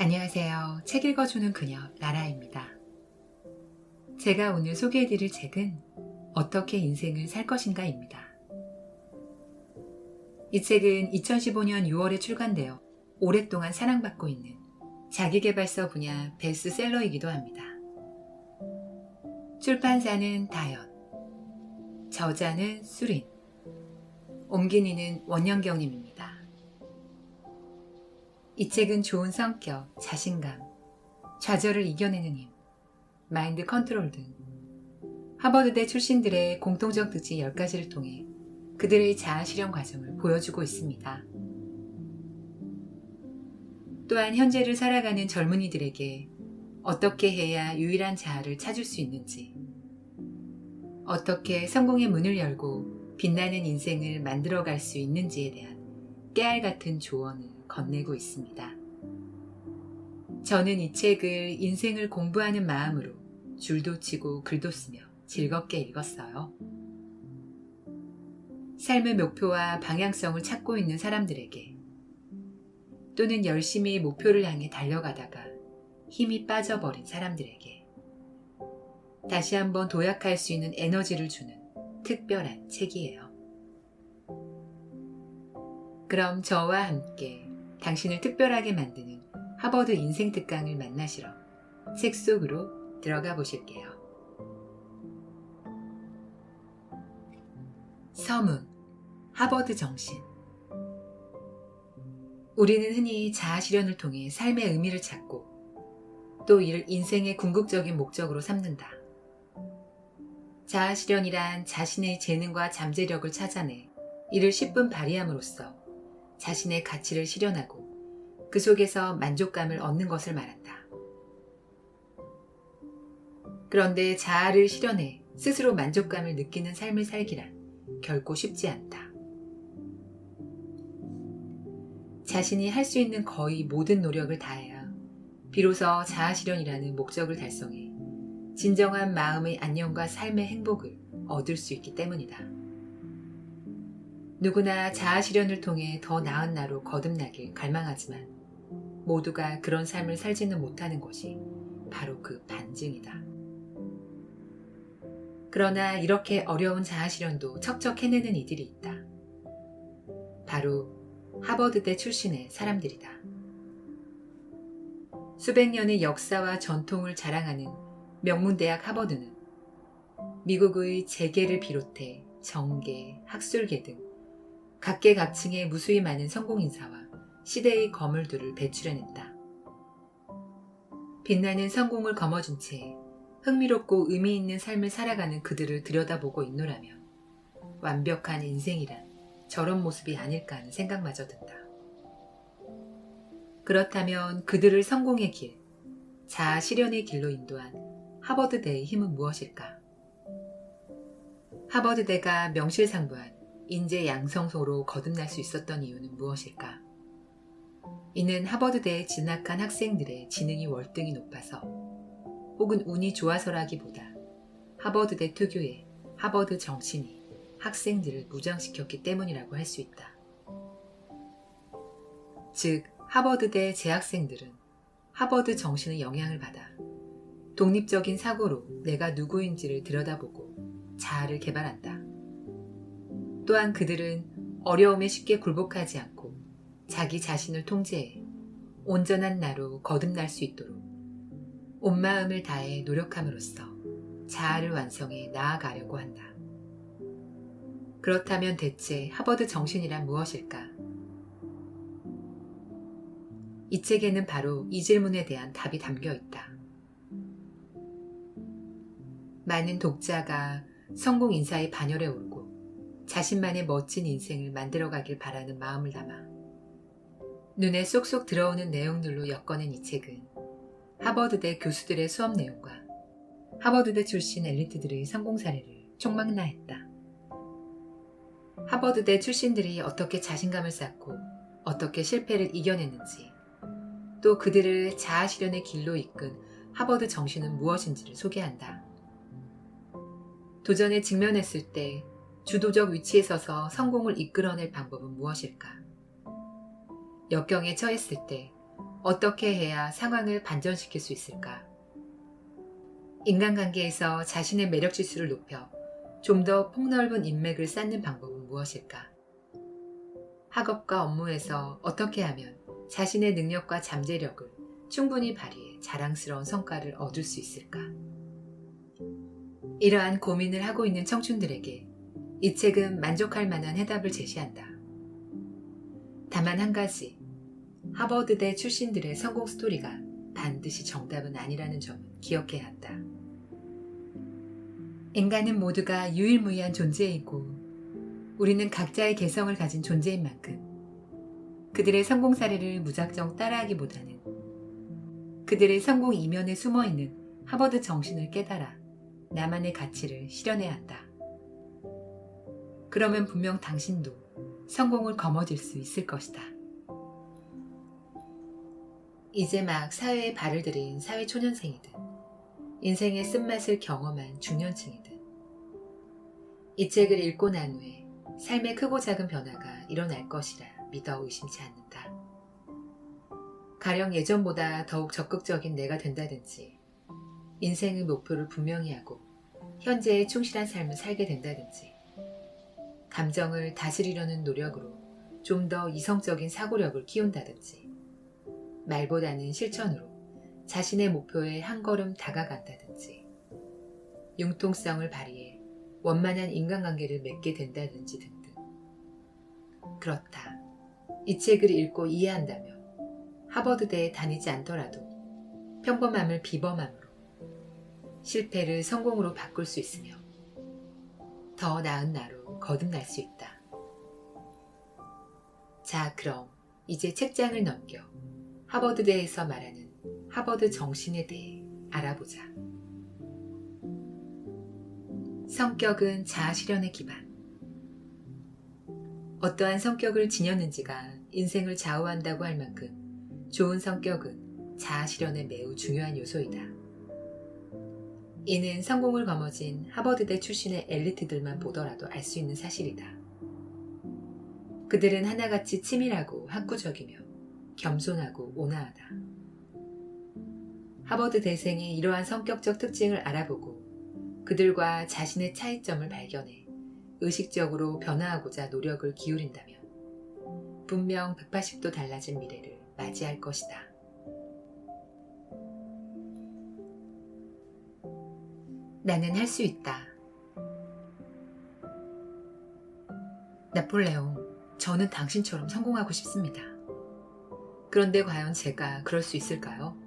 안녕하세요. 책 읽어주는 그녀 라라입니다. 제가 오늘 소개해드릴 책은 어떻게 인생을 살 것인가입니다. 이 책은 2015년 6월에 출간되어 오랫동안 사랑받고 있는 자기계발서 분야 베스트셀러이기도 합니다. 출판사는 다연, 저자는 수린, 옮긴이는 원영경님입니다. 이 책은 좋은 성격, 자신감, 좌절을 이겨내는 힘, 마인드 컨트롤 등 하버드대 출신들의 공통적 특징 10가지를 통해 그들의 자아 실현 과정을 보여주고 있습니다. 또한 현재를 살아가는 젊은이들에게 어떻게 해야 유일한 자아를 찾을 수 있는지, 어떻게 성공의 문을 열고 빛나는 인생을 만들어갈 수 있는지에 대한 깨알 같은 조언을 건네고 있습니다. 저는 이 책을 인생을 공부하는 마음으로 줄도 치고 글도 쓰며 즐겁게 읽었어요. 삶의 목표와 방향성을 찾고 있는 사람들에게, 또는 열심히 목표를 향해 달려가다가 힘이 빠져버린 사람들에게 다시 한번 도약할 수 있는 에너지를 주는 특별한 책이에요. 그럼 저와 함께 당신을 특별하게 만드는 하버드 인생 특강을 만나시러 책 속으로 들어가 보실게요. 서문, 하버드 정신. 우리는 흔히 자아 실현을 통해 삶의 의미를 찾고 또 이를 인생의 궁극적인 목적으로 삼는다. 자아 실현이란 자신의 재능과 잠재력을 찾아내 이를 10분 발휘함으로써 자신의 가치를 실현하고 그 속에서 만족감을 얻는 것을 말한다. 그런데 자아를 실현해 스스로 만족감을 느끼는 삶을 살기란 결코 쉽지 않다. 자신이 할 수 있는 거의 모든 노력을 다해야 비로소 자아 실현이라는 목적을 달성해 진정한 마음의 안녕과 삶의 행복을 얻을 수 있기 때문이다. 누구나 자아 실현을 통해 더 나은 나로 거듭나길 갈망하지만 모두가 그런 삶을 살지는 못하는 것이 바로 그 반증이다. 그러나 이렇게 어려운 자아 실현도 척척 해내는 이들이 있다. 바로 하버드대 출신의 사람들이다. 수백 년의 역사와 전통을 자랑하는 명문대학 하버드는 미국의 재계를 비롯해 정계, 학술계 등 각계각층의 무수히 많은 성공인사와 시대의 거물들을 배출해낸다. 빛나는 성공을 거머쥔 채 흥미롭고 의미 있는 삶을 살아가는 그들을 들여다보고 있노라면 완벽한 인생이란 저런 모습이 아닐까 하는 생각마저 든다. 그렇다면 그들을 성공의 길, 자아 실현의 길로 인도한 하버드대의 힘은 무엇일까? 하버드대가 명실상부한 인재 양성소로 거듭날 수 있었던 이유는 무엇일까? 이는 하버드대에 진학한 학생들의 지능이 월등히 높아서 혹은 운이 좋아서라기보다 하버드대 특유의 하버드 정신이 학생들을 무장시켰기 때문이라고 할 수 있다. 즉, 하버드대 재학생들은 하버드 정신의 영향을 받아 독립적인 사고로 내가 누구인지를 들여다보고 자아를 개발한다. 또한 그들은 어려움에 쉽게 굴복하지 않고 자기 자신을 통제해 온전한 나로 거듭날 수 있도록 온 마음을 다해 노력함으로써 자아를 완성해 나아가려고 한다. 그렇다면 대체 하버드 정신이란 무엇일까? 이 책에는 바로 이 질문에 대한 답이 담겨 있다. 많은 독자가 성공 인사의 반열에 오르고 자신만의 멋진 인생을 만들어가길 바라는 마음을 담아 눈에 쏙쏙 들어오는 내용들로 엮어낸 이 책은 하버드대 교수들의 수업 내용과 하버드대 출신 엘리트들의 성공 사례를 총망라했다. 하버드대 출신들이 어떻게 자신감을 쌓고 어떻게 실패를 이겨냈는지, 또 그들을 자아 실현의 길로 이끈 하버드 정신은 무엇인지를 소개한다. 도전에 직면했을 때 주도적 위치에 서서 성공을 이끌어낼 방법은 무엇일까? 역경에 처했을 때 어떻게 해야 상황을 반전시킬 수 있을까? 인간관계에서 자신의 매력 지수를 높여 좀 더 폭넓은 인맥을 쌓는 방법은 무엇일까? 학업과 업무에서 어떻게 하면 자신의 능력과 잠재력을 충분히 발휘해 자랑스러운 성과를 얻을 수 있을까? 이러한 고민을 하고 있는 청춘들에게 이 책은 만족할 만한 해답을 제시한다. 다만 한 가지, 하버드대 출신들의 성공 스토리가 반드시 정답은 아니라는 점은 기억해야 한다. 인간은 모두가 유일무이한 존재이고 우리는 각자의 개성을 가진 존재인 만큼 그들의 성공 사례를 무작정 따라하기보다는 그들의 성공 이면에 숨어있는 하버드 정신을 깨달아 나만의 가치를 실현해야 한다. 그러면 분명 당신도 성공을 거머쥘 수 있을 것이다. 이제 막 사회에 발을 들인 사회초년생이든 인생의 쓴맛을 경험한 중년층이든 이 책을 읽고 난 후에 삶의 크고 작은 변화가 일어날 것이라 믿어 의심치 않는다. 가령 예전보다 더욱 적극적인 내가 된다든지 인생의 목표를 분명히 하고 현재에 충실한 삶을 살게 된다든지 감정을 다스리려는 노력으로 좀 더 이성적인 사고력을 키운다든지 말보다는 실천으로 자신의 목표에 한 걸음 다가간다든지 융통성을 발휘해 원만한 인간관계를 맺게 된다든지 등등. 그렇다. 이 책을 읽고 이해한다면 하버드대에 다니지 않더라도 평범함을 비범함으로 실패를 성공으로 바꿀 수 있으며 더 나은 나로 거듭날 수 있다. 자, 그럼 이제 책장을 넘겨 하버드대에서 말하는 하버드 정신에 대해 알아보자. 성격은 자아실현의 기반. 어떠한 성격을 지녔는지가 인생을 좌우한다고 할 만큼 좋은 성격은 자아실현에 매우 중요한 요소이다. 이는 성공을 거머쥔 하버드대 출신의 엘리트들만 보더라도 알 수 있는 사실이다. 그들은 하나같이 치밀하고 학구적이며 겸손하고 온화하다. 하버드 대생이 이러한 성격적 특징을 알아보고 그들과 자신의 차이점을 발견해 의식적으로 변화하고자 노력을 기울인다면 분명 180도 달라진 미래를 맞이할 것이다. 나는 할 수 있다. 나폴레옹, 저는 당신처럼 성공하고 싶습니다. 그런데 과연 제가 그럴 수 있을까요?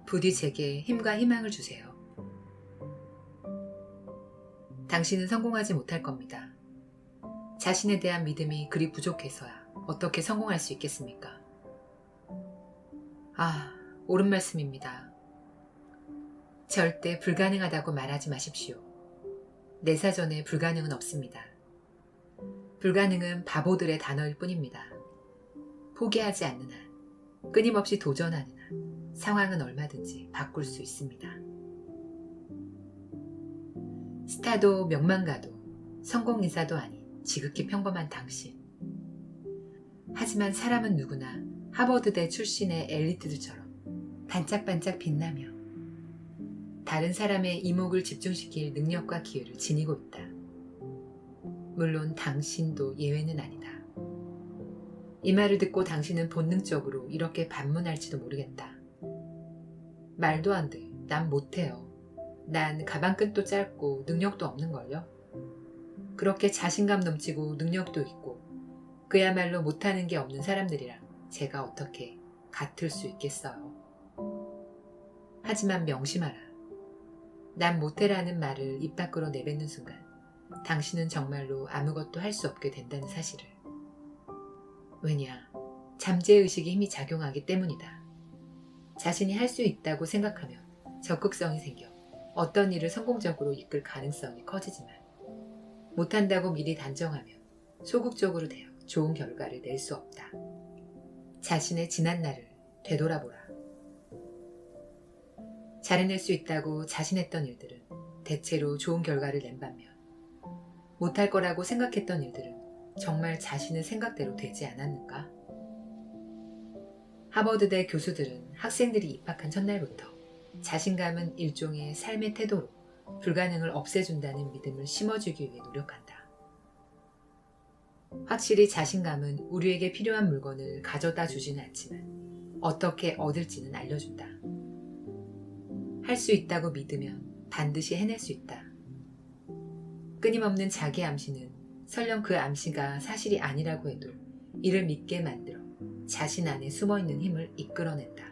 부디 제게 힘과 희망을 주세요. 당신은 성공하지 못할 겁니다. 자신에 대한 믿음이 그리 부족해서야 어떻게 성공할 수 있겠습니까? 아, 옳은 말씀입니다. 절대 불가능하다고 말하지 마십시오. 내 사전에 불가능은 없습니다. 불가능은 바보들의 단어일 뿐입니다. 포기하지 않는 한, 끊임없이 도전하는 한, 상황은 얼마든지 바꿀 수 있습니다. 스타도 명망가도 성공인사도 아닌 지극히 평범한 당신. 하지만 사람은 누구나 하버드대 출신의 엘리트들처럼 반짝반짝 빛나며 다른 사람의 이목을 집중시킬 능력과 기회를 지니고 있다. 물론 당신도 예외는 아니다. 이 말을 듣고 당신은 본능적으로 이렇게 반문할지도 모르겠다. 말도 안 돼. 난 못해요. 난 가방끈도 짧고 능력도 없는걸요. 그렇게 자신감 넘치고 능력도 있고 그야말로 못하는 게 없는 사람들이랑 제가 어떻게 같을 수 있겠어요. 하지만 명심하라. 난 못해라는 말을 입 밖으로 내뱉는 순간 당신은 정말로 아무것도 할 수 없게 된다는 사실을. 왜냐? 잠재의식의 힘이 작용하기 때문이다. 자신이 할 수 있다고 생각하면 적극성이 생겨 어떤 일을 성공적으로 이끌 가능성이 커지지만 못한다고 미리 단정하면 소극적으로 되어 좋은 결과를 낼 수 없다. 자신의 지난 날을 되돌아보라. 잘해낼 수 있다고 자신했던 일들은 대체로 좋은 결과를 낸 반면 못할 거라고 생각했던 일들은 정말 자신의 생각대로 되지 않았는가? 하버드대 교수들은 학생들이 입학한 첫날부터 자신감은 일종의 삶의 태도로 불가능을 없애준다는 믿음을 심어주기 위해 노력한다. 확실히 자신감은 우리에게 필요한 물건을 가져다 주지는 않지만 어떻게 얻을지는 알려준다. 할 수 있다고 믿으면 반드시 해낼 수 있다. 끊임없는 자기 암시는 설령 그 암시가 사실이 아니라고 해도 이를 믿게 만들어 자신 안에 숨어있는 힘을 이끌어낸다.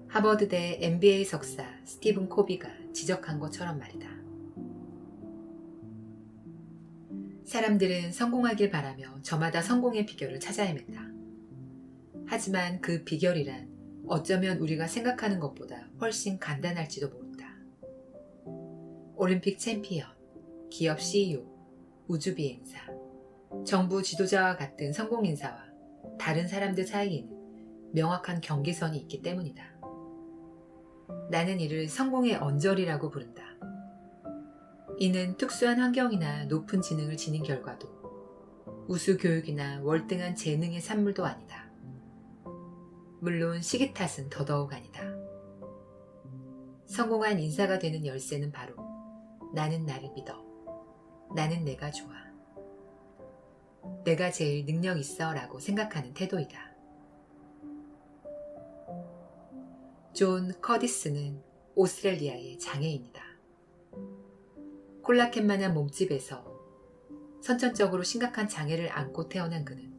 하버드대 MBA 석사 스티븐 코비가 지적한 것처럼 말이다. 사람들은 성공하길 바라며 저마다 성공의 비결을 찾아 헤맨다. 하지만 그 비결이란 어쩌면 우리가 생각하는 것보다 훨씬 간단할지도 모른다. 올림픽 챔피언, 기업 CEO, 우주비행사, 정부 지도자와 같은 성공인사와 다른 사람들 사이에는 명확한 경계선이 있기 때문이다. 나는 이를 성공의 언저리라고 부른다. 이는 특수한 환경이나 높은 지능을 지닌 결과도 우수 교육이나 월등한 재능의 산물도 아니다. 물론 시기 탓은 더더욱 아니다. 성공한 인사가 되는 열쇠는 바로 나는 나를 믿어. 나는 내가 좋아. 내가 제일 능력 있어 라고 생각하는 태도이다. 존 커디스는 오스트레일리아의 장애인이다. 콜라캔만한 몸집에서 선천적으로 심각한 장애를 안고 태어난 그는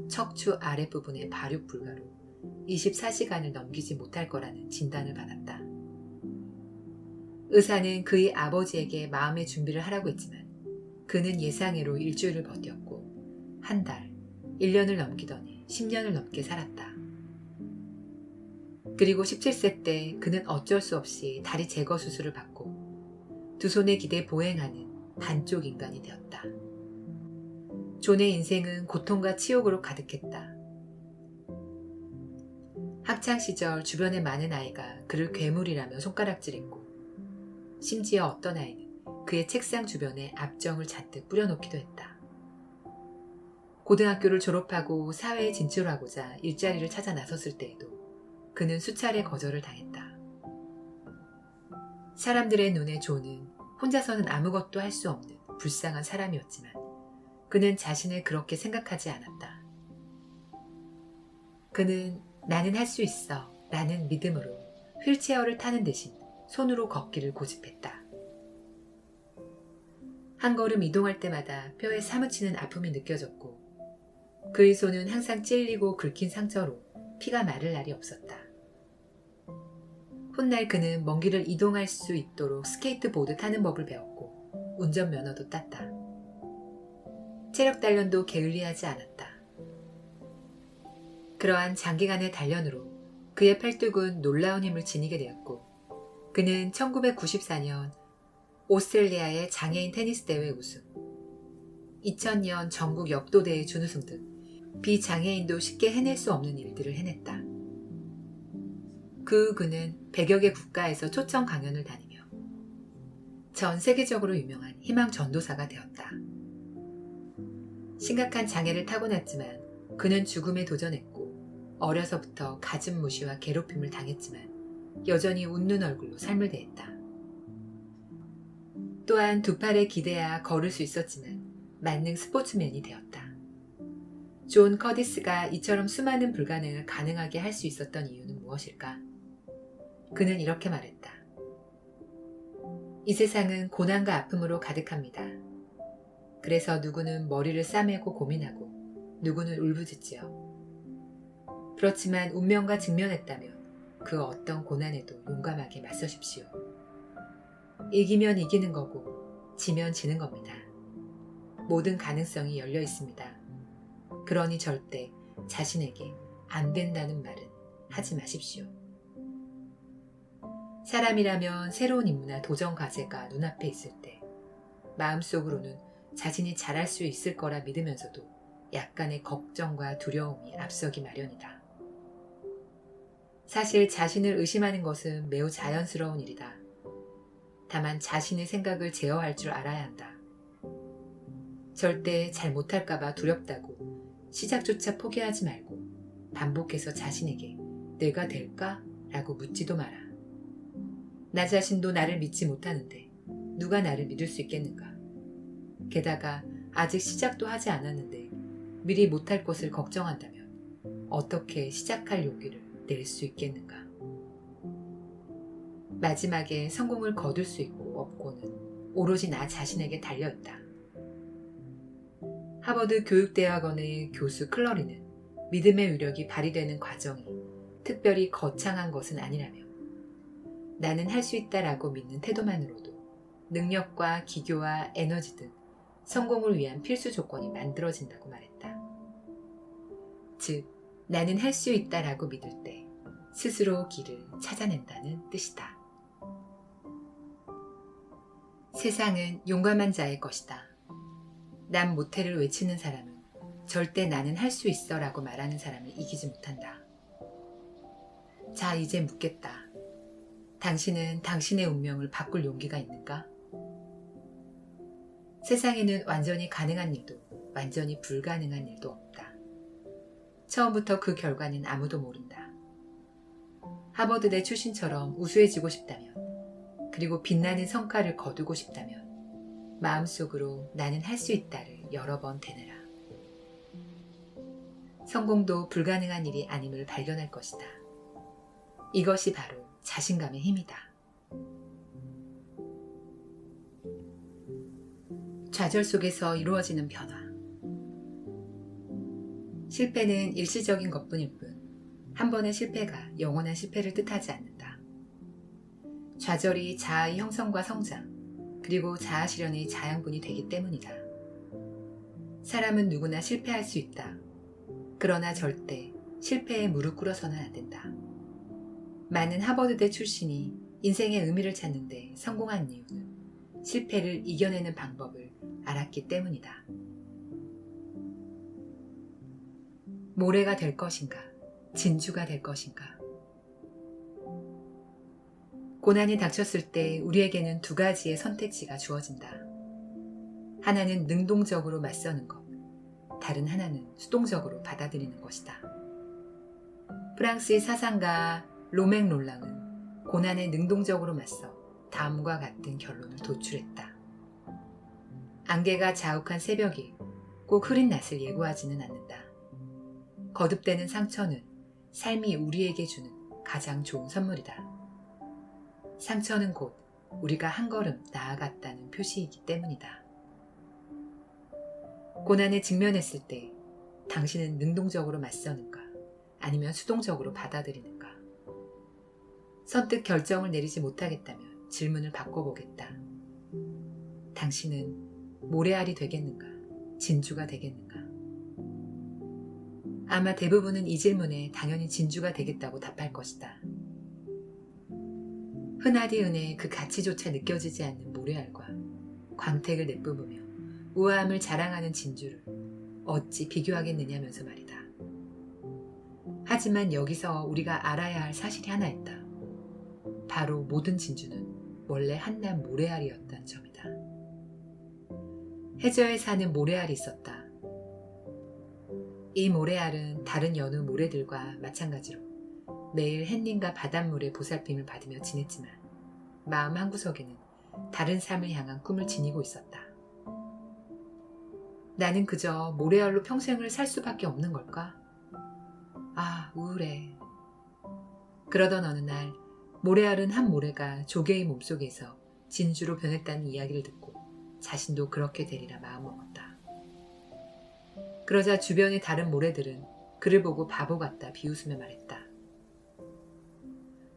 척추 아랫부분의 발육 불가로 24시간을 넘기지 못할 거라는 진단을 받았다. 의사는 그의 아버지에게 마음의 준비를 하라고 했지만 그는 예상외로 일주일을 버텼고 한 달, 1년을 넘기더니 10년을 넘게 살았다. 그리고 17세 때 그는 어쩔 수 없이 다리 제거 수술을 받고 두 손에 기대 보행하는 반쪽 인간이 되었다. 존의 인생은 고통과 치욕으로 가득했다. 학창시절 주변의 많은 아이가 그를 괴물이라며 손가락질했고 심지어 어떤 아이는 그의 책상 주변에 압정을 잔뜩 뿌려놓기도 했다. 고등학교를 졸업하고 사회에 진출하고자 일자리를 찾아 나섰을 때에도 그는 수차례 거절을 당했다. 사람들의 눈에 존은 혼자서는 아무것도 할 수 없는 불쌍한 사람이었지만 그는 자신을 그렇게 생각하지 않았다. 그는 나는 할 수 있어 라는 믿음으로 휠체어를 타는 대신 손으로 걷기를 고집했다. 한 걸음 이동할 때마다 뼈에 사무치는 아픔이 느껴졌고 그의 손은 항상 찔리고 긁힌 상처로 피가 마를 날이 없었다. 훗날 그는 먼 길을 이동할 수 있도록 스케이트보드 타는 법을 배웠고 운전면허도 땄다. 체력 단련도 게을리하지 않았다. 그러한 장기간의 단련으로 그의 팔뚝은 놀라운 힘을 지니게 되었고 그는 1994년 오스트레일리아의 장애인 테니스 대회 우승, 2000년 전국 역도대회 준우승 등 비장애인도 쉽게 해낼 수 없는 일들을 해냈다. 그 후 그는 100여 개 국가에서 초청 강연을 다니며 전 세계적으로 유명한 희망 전도사가 되었다. 심각한 장애를 타고났지만 그는 죽음에 도전했고 어려서부터 가진 무시와 괴롭힘을 당했지만 여전히 웃는 얼굴로 삶을 대했다. 또한 두 팔에 기대야 걸을 수 있었지만 만능 스포츠맨이 되었다. 존 커디스가 이처럼 수많은 불가능을 가능하게 할 수 있었던 이유는 무엇일까? 그는 이렇게 말했다. 이 세상은 고난과 아픔으로 가득합니다. 그래서 누구는 머리를 싸매고 고민하고 누구는 울부짖지요. 그렇지만 운명과 직면했다면 그 어떤 고난에도 용감하게 맞서십시오. 이기면 이기는 거고 지면 지는 겁니다. 모든 가능성이 열려 있습니다. 그러니 절대 자신에게 안 된다는 말은 하지 마십시오. 사람이라면 새로운 임무나 도전 과제가 눈앞에 있을 때 마음속으로는 자신이 잘할 수 있을 거라 믿으면서도 약간의 걱정과 두려움이 앞서기 마련이다. 사실 자신을 의심하는 것은 매우 자연스러운 일이다. 다만 자신의 생각을 제어할 줄 알아야 한다. 절대 잘 못할까봐 두렵다고 시작조차 포기하지 말고 반복해서 자신에게 내가 될까? 라고 묻지도 마라. 나 자신도 나를 믿지 못하는데 누가 나를 믿을 수 있겠는가? 게다가 아직 시작도 하지 않았는데 미리 못할 것을 걱정한다면 어떻게 시작할 용기를 낼 수 있겠는가? 마지막에 성공을 거둘 수 있고 없고는 오로지 나 자신에게 달려있다. 하버드 교육대학원의 교수 클러리는 믿음의 위력이 발휘되는 과정이 특별히 거창한 것은 아니라며 나는 할 수 있다라고 믿는 태도만으로도 능력과 기교와 에너지 등 성공을 위한 필수 조건이 만들어진다고 말했다. 즉, 나는 할 수 있다라고 믿을 때 스스로 길을 찾아낸다는 뜻이다. 세상은 용감한 자의 것이다. 난 못해를 외치는 사람은 절대 나는 할 수 있어 라고 말하는 사람을 이기지 못한다. 자, 이제 묻겠다. 당신은 당신의 운명을 바꿀 용기가 있는가? 세상에는 완전히 가능한 일도 완전히 불가능한 일도 없다. 처음부터 그 결과는 아무도 모른다. 하버드대 출신처럼 우수해지고 싶다면, 그리고 빛나는 성과를 거두고 싶다면 마음속으로 나는 할 수 있다를 여러 번 되뇌라. 성공도 불가능한 일이 아님을 발견할 것이다. 이것이 바로 자신감의 힘이다. 좌절 속에서 이루어지는 변화. 실패는 일시적인 것뿐일 뿐, 한 번의 실패가 영원한 실패를 뜻하지 않는다. 좌절이 자아의 형성과 성장, 그리고 자아 실현의 자양분이 되기 때문이다. 사람은 누구나 실패할 수 있다. 그러나 절대 실패에 무릎 꿇어서는 안 된다. 많은 하버드대 출신이 인생의 의미를 찾는데 성공한 이유는 실패를 이겨내는 방법을 알았기 때문이다. 모래가 될 것인가, 진주가 될 것인가. 고난이 닥쳤을 때 우리에게는 두 가지의 선택지가 주어진다. 하나는 능동적으로 맞서는 것, 다른 하나는 수동적으로 받아들이는 것이다. 프랑스의 사상가 로맹 롤랑은 고난에 능동적으로 맞서 다음과 같은 결론을 도출했다. 안개가 자욱한 새벽이 꼭 흐린 낮을 예고하지는 않는다. 거듭되는 상처는 삶이 우리에게 주는 가장 좋은 선물이다. 상처는 곧 우리가 한 걸음 나아갔다는 표시이기 때문이다. 고난에 직면했을 때 당신은 능동적으로 맞서는가 아니면 수동적으로 받아들이는가? 선뜻 결정을 내리지 못하겠다면 질문을 바꿔보겠다. 당신은 모래알이 되겠는가? 진주가 되겠는가? 아마 대부분은 이 질문에 당연히 진주가 되겠다고 답할 것이다. 흔하디 흔해 그 가치조차 느껴지지 않는 모래알과 광택을 내뿜으며 우아함을 자랑하는 진주를 어찌 비교하겠느냐면서 말이다. 하지만 여기서 우리가 알아야 할 사실이 하나 있다. 바로 모든 진주는 원래 한낱 모래알이었다는 점이다. 해저에 사는 모래알이 있었다. 이 모래알은 다른 여느 모래들과 마찬가지로 매일 햇님과 바닷물의 보살핌을 받으며 지냈지만 마음 한구석에는 다른 삶을 향한 꿈을 지니고 있었다. 나는 그저 모래알로 평생을 살 수밖에 없는 걸까? 아, 우울해. 그러던 어느 날 모래알은 한 모래가 조개의 몸속에서 진주로 변했다는 이야기를 듣고 자신도 그렇게 되리라 마음먹었다. 그러자 주변의 다른 모래들은 그를 보고 바보 같다 비웃으며 말했다.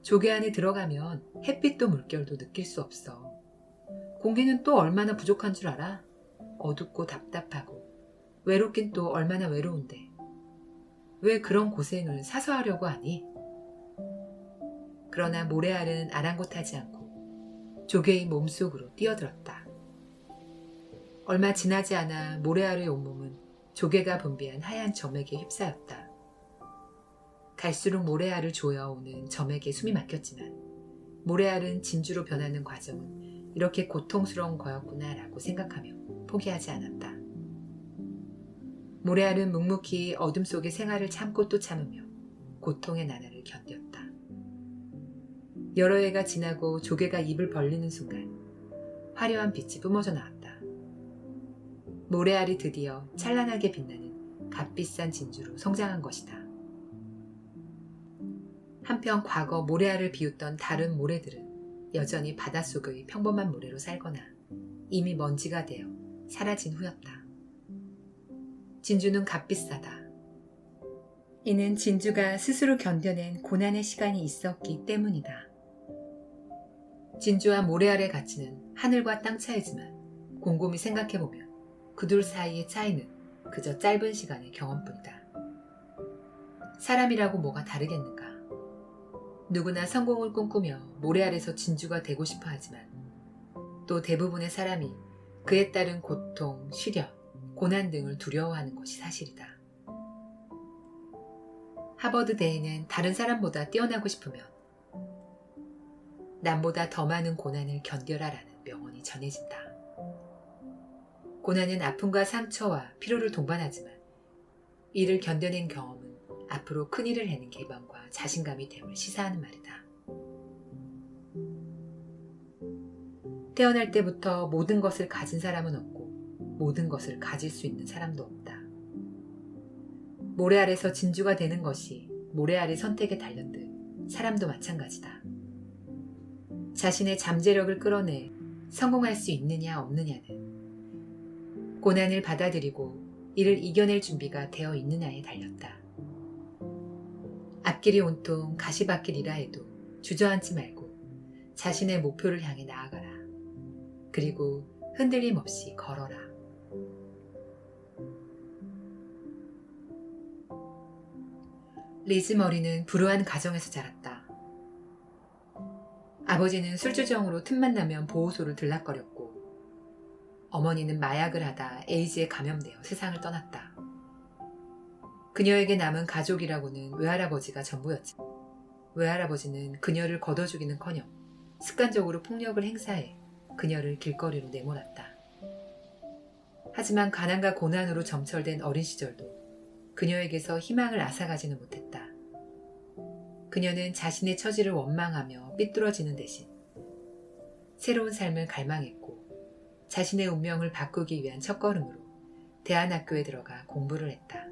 조개 안에 들어가면 햇빛도 물결도 느낄 수 없어. 공기는 또 얼마나 부족한 줄 알아? 어둡고 답답하고 외롭긴 또 얼마나 외로운데 왜 그런 고생을 사서 하려고 하니? 그러나 모래알은 아랑곳하지 않고 조개의 몸속으로 뛰어들었다. 얼마 지나지 않아 모래알의 온몸은 조개가 분비한 하얀 점액에 휩싸였다. 갈수록 모래알을 조여오는 점액에 숨이 막혔지만 모래알은 진주로 변하는 과정은 이렇게 고통스러운 거였구나라고 생각하며 포기하지 않았다. 모래알은 묵묵히 어둠 속의 생활을 참고 또 참으며 고통의 나날을 견뎠다. 여러 해가 지나고 조개가 입을 벌리는 순간 화려한 빛이 뿜어져 나왔다. 모래알이 드디어 찬란하게 빛나는 값비싼 진주로 성장한 것이다. 한편 과거 모래알을 비웃던 다른 모래들은 여전히 바닷속의 평범한 모래로 살거나 이미 먼지가 되어 사라진 후였다. 진주는 값비싸다. 이는 진주가 스스로 견뎌낸 고난의 시간이 있었기 때문이다. 진주와 모래알의 가치는 하늘과 땅 차이지만 곰곰이 생각해보면 그 둘 사이의 차이는 그저 짧은 시간의 경험뿐이다. 사람이라고 뭐가 다르겠는가? 누구나 성공을 꿈꾸며 모래알에서 진주가 되고 싶어 하지만 또 대부분의 사람이 그에 따른 고통, 시련, 고난 등을 두려워하는 것이 사실이다. 하버드 대에는 다른 사람보다 뛰어나고 싶으면 남보다 더 많은 고난을 견뎌라라는 명언이 전해진다. 고난은 아픔과 상처와 피로를 동반하지만 이를 견뎌낸 경험은 앞으로 큰 일을 해낸 기반과 자신감이 됨을 시사하는 말이다. 태어날 때부터 모든 것을 가진 사람은 없고 모든 것을 가질 수 있는 사람도 없다. 모래알에서 진주가 되는 것이 모래알의 선택에 달렸듯 사람도 마찬가지다. 자신의 잠재력을 끌어내 성공할 수 있느냐 없느냐는 고난을 받아들이고 이를 이겨낼 준비가 되어 있느냐에 달렸다. 앞길이 온통 가시밭길이라 해도 주저앉지 말고 자신의 목표를 향해 나아가라. 그리고 흔들림 없이 걸어라. 리즈 머리는 불우한 가정에서 자랐다. 아버지는 술주정으로 틈만 나면 보호소를 들락거렸고 어머니는 마약을 하다 에이즈에 감염되어 세상을 떠났다. 그녀에게 남은 가족이라고는 외할아버지가 전부였지. 외할아버지는 그녀를 걷어주기는커녕 습관적으로 폭력을 행사해 그녀를 길거리로 내몰았다. 하지만 가난과 고난으로 점철된 어린 시절도 그녀에게서 희망을 앗아가지는 못했다. 그녀는 자신의 처지를 원망하며 삐뚤어지는 대신 새로운 삶을 갈망했고 자신의 운명을 바꾸기 위한 첫걸음으로 대안학교에 들어가 공부를 했다.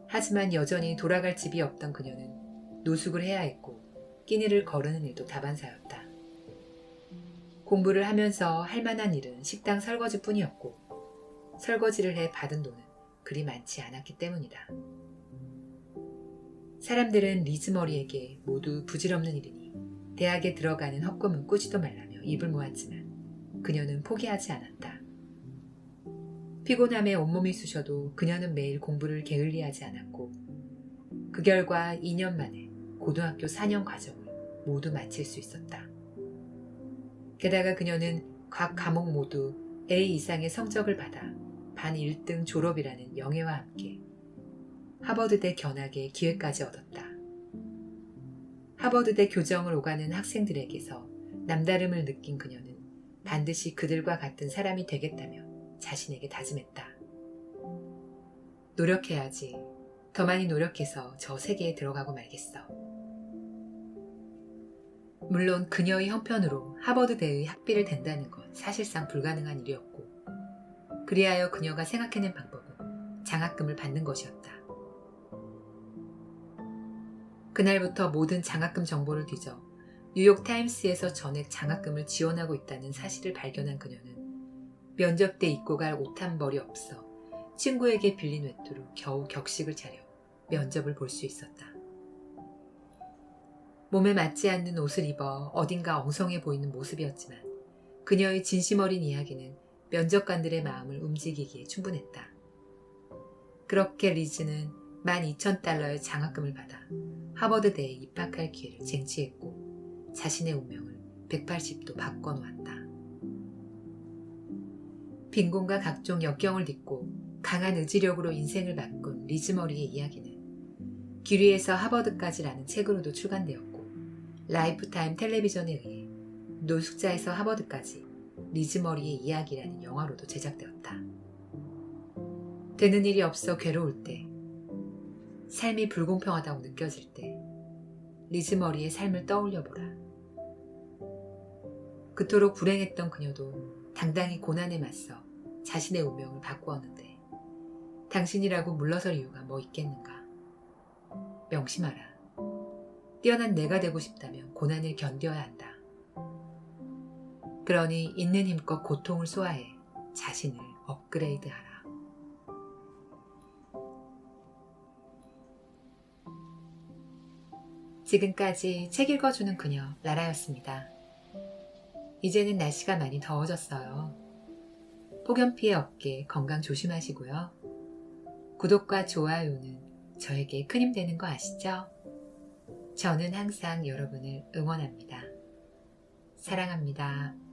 하지만 여전히 돌아갈 집이 없던 그녀는 노숙을 해야 했고 끼니를 거르는 일도 다반사였다. 공부를 하면서 할 만한 일은 식당 설거지뿐이었고 설거지를 해 받은 돈은 그리 많지 않았기 때문이다. 사람들은 리즈 머리에게 모두 부질없는 일이니 대학에 들어가는 헛꿈은 꾸지도 말라며 입을 모았지만 그녀는 포기하지 않았다. 피곤함에 온몸이 쑤셔도 그녀는 매일 공부를 게을리하지 않았고 그 결과 2년 만에 고등학교 4년 과정을 모두 마칠 수 있었다. 게다가 그녀는 각 과목 모두 A 이상의 성적을 받아 반 1등 졸업이라는 영예와 함께 하버드대 견학의 기회까지 얻었다. 하버드대 교정을 오가는 학생들에게서 남다름을 느낀 그녀는 반드시 그들과 같은 사람이 되겠다며 자신에게 다짐했다. 노력해야지. 더 많이 노력해서 저 세계에 들어가고 말겠어. 물론 그녀의 형편으로 하버드대의 학비를 댄다는 건 사실상 불가능한 일이었고 그리하여 그녀가 생각해낸 방법은 장학금을 받는 것이었다. 그날부터 모든 장학금 정보를 뒤져 뉴욕타임스에서 전액 장학금을 지원하고 있다는 사실을 발견한 그녀는 면접 때 입고 갈 옷 한 벌이 없어 친구에게 빌린 외투로 겨우 격식을 차려 면접을 볼 수 있었다. 몸에 맞지 않는 옷을 입어 어딘가 엉성해 보이는 모습이었지만 그녀의 진심 어린 이야기는 면접관들의 마음을 움직이기에 충분했다. 그렇게 리즈는 $12,000의 장학금을 받아 하버드대에 입학할 기회를 쟁취했고 자신의 운명을 180도 바꿔놓았다. 빈곤과 각종 역경을 딛고 강한 의지력으로 인생을 바꾼 리즈 머리의 이야기는 귀리에서 하버드까지라는 책으로도 출간되었고 라이프타임 텔레비전에 의해 노숙자에서 하버드까지 리즈 머리의 이야기라는 영화로도 제작되었다. 되는 일이 없어 괴로울 때 삶이 불공평하다고 느껴질 때 리즈머리의 삶을 떠올려보라. 그토록 불행했던 그녀도 당당히 고난에 맞서 자신의 운명을 바꾸었는데 당신이라고 물러설 이유가 뭐 있겠는가. 명심하라. 뛰어난 내가 되고 싶다면 고난을 견뎌야 한다. 그러니 있는 힘껏 고통을 소화해 자신을 업그레이드하라. 지금까지 책 읽어주는 그녀 라라였습니다. 이제는 날씨가 많이 더워졌어요. 폭염 피해 없게 건강 조심하시고요. 구독과 좋아요는 저에게 큰 힘 되는 거 아시죠? 저는 항상 여러분을 응원합니다. 사랑합니다.